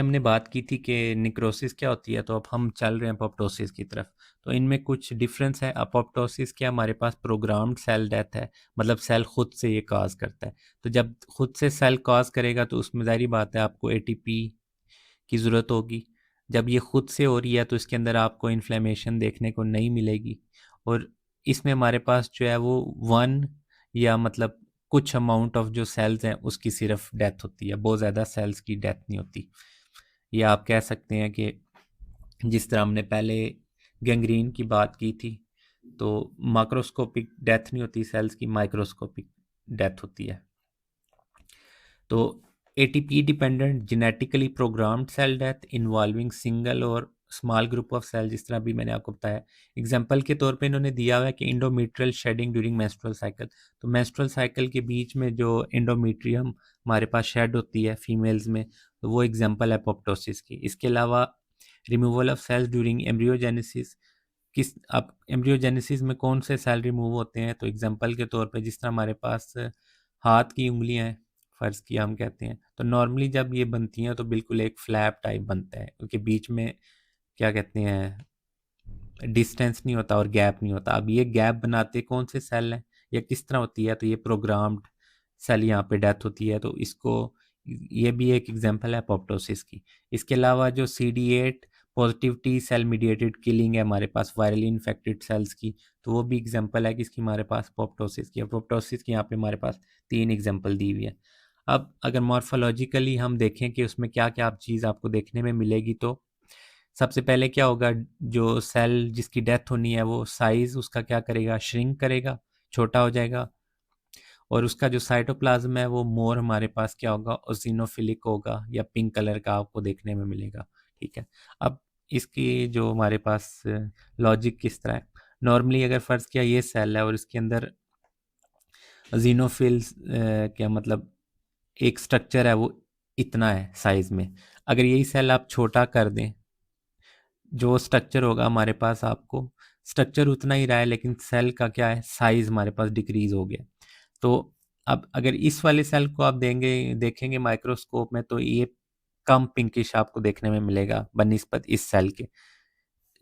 हमने बात की थी कि निक्रोसिस क्या होती है, तो अब हम चल रहे हैं अपोप्टोसिस की तरफ। तो इनमें कुछ डिफरेंस है। अपोप्टोसिस क्या, हमारे पास प्रोग्राम्ड सेल डेथ है, मतलब सेल खुद से ये काज करता है। तो जब खुद से सेल काज करेगा तो उसमें जाहिर बात है आपको एटीपी की ज़रूरत होगी। जब ये खुद से हो रही है तो इसके अंदर आपको इन्फ्लेमेशन देखने को नहीं मिलेगी। और इसमें हमारे पास जो है वो वन या मतलब कुछ अमाउंट ऑफ जो सेल्स हैं उसकी सिर्फ डेथ होती है, बहुत ज़्यादा सेल्स की डेथ नहीं होती। या आप कह सकते हैं कि जिस तरह हमने पहले गैंग्रीन की बात की थी, तो माक्रोस्कोपिक डेथ नहीं होती सेल्स की, माइक्रोस्कोपिक डेथ होती है। तो ATP dependent genetically programmed cell death involving single और स्मॉल ग्रुप ऑफ सेल, जिस तरह भी मैंने आपको बताया। एग्जांपल के तौर पे इन्होंने दिया हुआ है कि endometrial shedding during menstrual cycle. तो मेंस्ट्रुअल साइकिल के बीच में जो इंडोमेट्रियम हमारे पास शेड होती है फीमेल्स में, तो वो एग्जांपल है अपोप्टोसिस की। इसके अलावा removal of cells during embryogenesis. किस अब एम्ब्रियोजेनेसिस में कौन से सेल रिमूव होते हैं, तो एग्जांपल के तौर पे जिस तरह हमारे पास हाथ की उंगलियां हैं, फ़र्ज़ किया हम कहते हैं, तो नॉर्मली जब ये बनती हैं तो बिल्कुल एक फ्लैप टाइप बनता है, क्योंकि बीच में क्या कहते हैं डिस्टेंस नहीं होता और गैप नहीं होता। अब ये गैप बनाते कौन से सेल हैं या किस तरह होती है, तो ये प्रोग्राम्ड सेल यहाँ पे डेथ होती है। तो इसको ये भी एक एग्जांपल है अपोप्टोसिस की। इसके अलावा जो CD8 positive T cell mediated killing है हमारे पास वायरली इन्फेक्टेड सेल्स की, तो वो भी एग्जांपल है किसकी, हमारे पास अपोप्टोसिस की। अपोप्टोसिस की यहाँ पे हमारे पास 3 एग्जांपल दी हुई है। अब अगर मॉर्फोलॉजिकली हम देखें कि उसमें क्या क्या चीज़ आपको देखने में मिलेगी, तो सबसे पहले क्या होगा, जो सेल जिसकी डेथ होनी है वो साइज उसका क्या करेगा, श्रिंक करेगा, छोटा हो जाएगा। और उसका जो साइटोप्लाज्म है वो मोर हमारे पास क्या होगा, ओसिनोफिलिक होगा या पिंक कलर का आपको देखने में मिलेगा। ठीक है। अब इसकी जो हमारे पास लॉजिक किस तरह है, नॉर्मली अगर फ़र्ज़ किया ये सेल है और इसके अंदर जीनोफिल्स क्या मतलब एक स्ट्रक्चर है वो इतना है साइज में, अगर यही सेल आप छोटा कर दें, जो स्ट्रक्चर होगा हमारे पास, आपको स्ट्रक्चर उतना ही रहा है लेकिन सेल का क्या है, साइज हमारे पास डिक्रीज हो गया। तो अब अगर इस वाले सेल को आप देखेंगे माइक्रोस्कोप में, तो ये कम पिंकिश आपको देखने में मिलेगा बनिस्बत इस सेल के।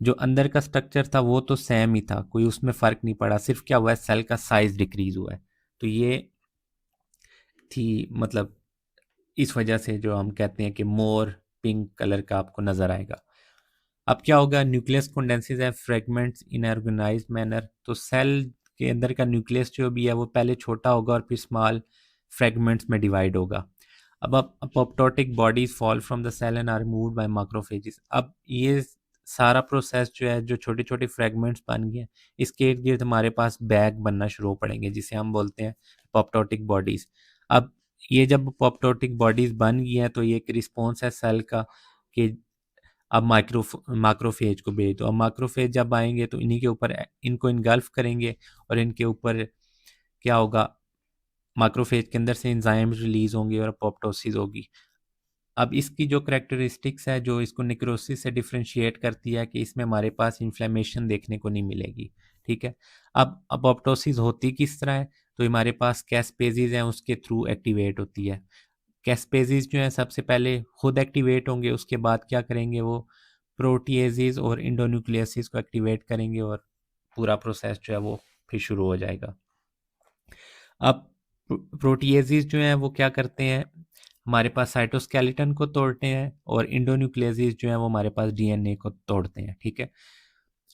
जो अंदर का स्ट्रक्चर था वो तो सेम ही था, कोई उसमें फर्क नहीं पड़ा, सिर्फ क्या हुआ है, सेल का साइज डिक्रीज हुआ है। तो ये थी मतलब इस वजह से जो हम कहते हैं कि मोर पिंक कलर का आपको नजर आएगा। अब क्या होगा, न्यूक्लियस कंडेंसेस है फ्रेगमेंट्स इन ऑर्गेनाइज्ड मैनर। तो सेल के अंदर का न्यूक्लियस जो भी है वो पहले छोटा होगा और फिर स्मॉल फ्रेगमेंट्स में डिवाइड होगा। अब apoptotic bodies fall from the cell and are moved by macrophages. अब ये सारा प्रोसेस जो है, जो छोटे छोटे फ्रेगमेंट्स बन गए हैं, इसके इर्द गिर्द हमारे पास बैग बनना शुरू हो पड़ेंगे जिसे हम बोलते हैं अपोप्टोटिक बॉडीज। अब ये जब अपोप्टोटिक बॉडीज बन गई हैं तो ये एक रिस्पॉन्स है सेल का कि अब माक्रोफेज को भेज दो। अब माक्रोफेज जब आएंगे तो इन्हीं के ऊपर इनको इनगल्फ करेंगे और इनके ऊपर क्या होगा, माक्रोफेज के अंदर से एंजाइम रिलीज होंगे और अपोप्टोसिस होगी। अब इसकी जो करेक्टरिस्टिक्स है जो इसको निक्रोसिस से डिफ्रेंशिएट करती है कि इसमें हमारे पास इन्फ्लेमेशन देखने को नहीं मिलेगी। ठीक है। अब अपोप्टोसिस होती किस तरह है, तो हमारे पास कैस्पेजीज हैं उसके थ्रू एक्टिवेट होती है। कैस्पेजीज जो है सबसे पहले खुद एक्टिवेट होंगे, उसके बाद क्या करेंगे वो प्रोटीएजेज और इंडोन्यूक्लियसिस को एक्टिवेट करेंगे और पूरा प्रोसेस जो है वो फिर शुरू हो जाएगा। अब प्रोटीएजेज जो हैं वो क्या करते हैं, हमारे पास साइटोस्केलेटन को तोड़ते हैं और इंडोन्यूक्लियसिस जो है वो हमारे पास डीएनए को तोड़ते हैं। ठीक है।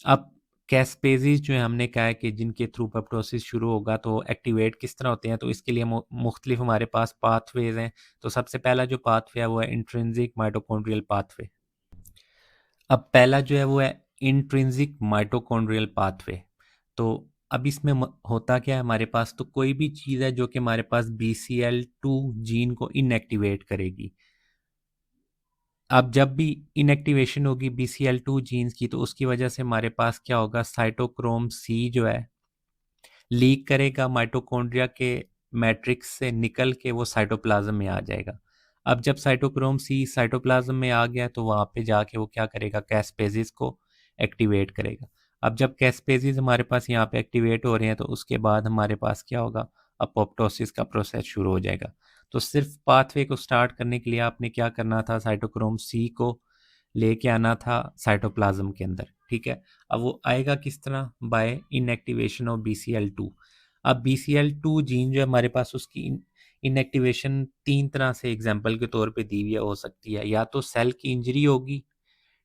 अब कैस्पेजीज जो है हमने कहा है कि जिनके थ्रू अपप्टोसिस शुरू होगा, तो एक्टिवेट किस तरह होते हैं, तो इसके लिए मुख्तलिफ हमारे पास पाथवेज हैं। तो सबसे पहला जो पाथवे है वो है इंट्रिंसिक माइटोकॉन्ड्रियल पाथवे। अब पहला जो है वो है इंट्रिंसिक माइटोकॉन्ड्रियल पाथवे। तो अब इसमें होता क्या है, हमारे पास तो कोई भी चीज़ है जो कि हमारे पास BCL2 जीन को इनएक्टिवेट करेगी। अब जब भी इनएक्टिवेशन होगी BCL2 जीन्स की, तो उसकी वजह से हमारे पास क्या होगा, साइटोक्रोम C जो है लीक करेगा माइटोकॉन्ड्रिया के मैट्रिक्स से निकल के वो साइटोप्लाज्म में आ जाएगा। अब जब साइटोक्रोम C साइटोप्लाज्म में आ गया तो वहाँ पे जाके वो क्या करेगा, कैस्पेजिस को एक्टिवेट करेगा। अब जब कैस्पेजिस हमारे पास यहाँ पे एक्टिवेट हो रहे हैं तो उसके बाद हमारे पास क्या होगा, अपोप्टोसिस का प्रोसेस शुरू हो जाएगा। तो सिर्फ पाथवे को स्टार्ट करने के लिए आपने क्या करना था, साइटोक्रोम सी को लेके आना था साइटोप्लाज्म के अंदर, ठीक है। अब वो आएगा किस तरह, बाय इनएक्टिवेशन ऑफ BCL2। अब BCL2 जीन जो है हमारे पास, उसकी इनएक्टिवेशन तीन तरह से एग्जाम्पल के तौर पे दी हुई हो सकती है। या तो सेल की इंजरी होगी,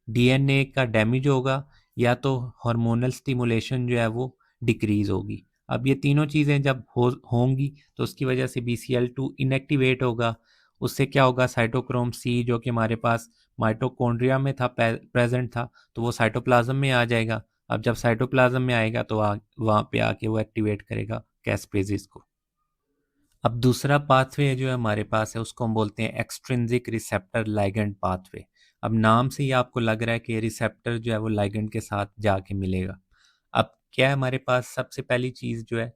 DNA का डैमेज होगा, या तो हार्मोनल स्टिमुलेशन जो है वो डिक्रीज होगी। अब ये तीनों चीज़ें जब होंगी तो उसकी वजह से BCL2 इनएक्टिवेट होगा। उससे क्या होगा, साइटोक्रोम सी जो कि हमारे पास माइटोकॉन्ड्रिया में था, प्रेजेंट था, तो वो साइटोप्लाज्म में आ जाएगा। अब जब साइटोप्लाज्म में आएगा तो वहाँ पे आके वो एक्टिवेट करेगा कैस्पेजिस को। अब दूसरा पाथवे जो है हमारे पास है, उसको हम बोलते हैं एक्सट्रिंसिक रिसेप्टर लाइगेंड पाथवे। अब नाम से ही आपको लग रहा है कि रिसेप्टर जो है वो लाइगेंड के साथ जाके मिलेगा। अब क्या है हमारे पास, सबसे पहली चीज़ जो है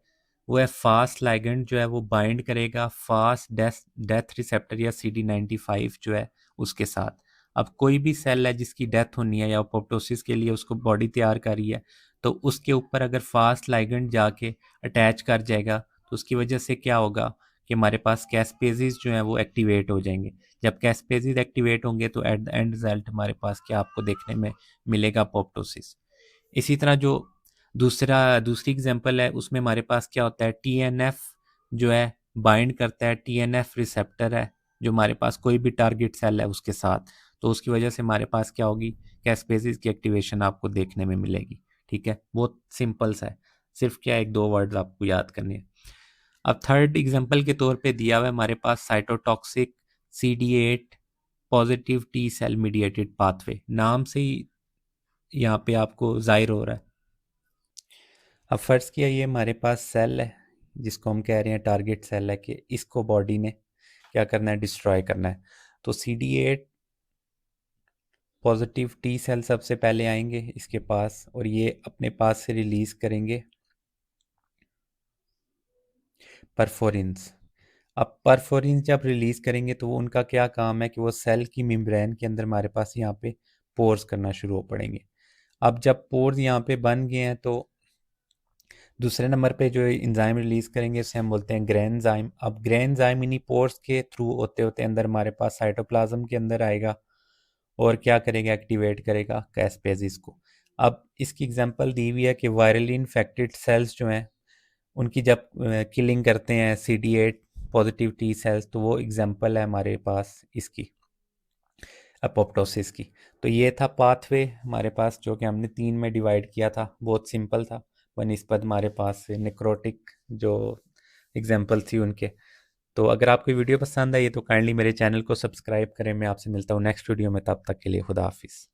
वो है फास्ट लाइगेंड जो है वो बाइंड करेगा फास्ट डेथ रिसेप्टर या CD95 जो है उसके साथ। अब कोई भी सेल है जिसकी डेथ होनी है या अपोप्टोसिस के लिए उसको बॉडी तैयार कर रही है, तो उसके ऊपर अगर फास्ट लाइगेंड जाके अटैच कर जाएगा तो उसकी वजह से क्या होगा कि हमारे पास कैस्पेजिस जो हैं वो एक्टिवेट हो जाएंगे। जब कैस्पेजिस एक्टिवेट होंगे तो एट द एंड रिजल्ट हमारे पास क्या आपको देखने में मिलेगा, अपोप्टोसिस। इसी तरह जो दूसरी एग्जांपल है, उसमें हमारे पास क्या होता है, TNF जो है बाइंड करता है, TNF रिसेप्टर है जो हमारे पास कोई भी टारगेट सेल है उसके साथ, तो उसकी वजह से हमारे पास क्या होगी, कैस्पेसिस की एक्टिवेशन आपको देखने में मिलेगी। ठीक है, बहुत सिंपल सा है, सिर्फ क्या एक दो वर्ड्स आपको याद करने हैं। अब थर्ड एग्जांपल के तौर पे दिया हुआ है हमारे पास cytotoxic CD8 positive T cell mediated pathway. नाम से ही यहाँ पे आपको जाहिर हो रहा है। अब फर्ज किया ये हमारे पास सेल है जिसको हम कह रहे हैं टारगेट सेल है, कि इसको बॉडी ने क्या करना है, डिस्ट्रॉय करना है। तो CD8 पॉजिटिव T सेल सबसे पहले आएंगे इसके पास और ये अपने पास से रिलीज करेंगे परफोरिन्स। अब परफोरिन्स जब रिलीज करेंगे तो वो उनका क्या काम है कि वो सेल की मेम्ब्रेन के अंदर हमारे पास यहाँ पे पोर्स करना शुरू हो पड़ेंगे। अब जब पोर्स यहाँ पे बन गए हैं तो दूसरे नंबर पे जो इंजाइम रिलीज करेंगे उसे हम बोलते हैं ग्रेनजाइम। अब ग्रेनजाइम इन्हीं पोर्स के थ्रू होते होते अंदर हमारे पास साइटोप्लाज्म के अंदर आएगा और क्या करेगा, एक्टिवेट करेगा कैस्पेजिस को। अब इसकी एग्जांपल दी हुई है कि वायरली इन्फेक्टेड सेल्स जो हैं उनकी जब किलिंग करते हैं CD8 पॉजिटिव T सेल्स, तो वो एग्जांपल है हमारे पास इसकी अपोप्टोसिस की। तो ये था पाथवे हमारे पास जो कि हमने तीन में डिवाइड किया था, बहुत सिंपल था बनिस्बत हमारे पास नेक्रोटिक जो एग्जांपल थी उनके। तो अगर आपको वीडियो पसंद आई तो काइंडली मेरे चैनल को सब्सक्राइब करें। मैं आपसे मिलता हूँ नेक्स्ट वीडियो में, तब तक के लिए खुदा हाफिज़।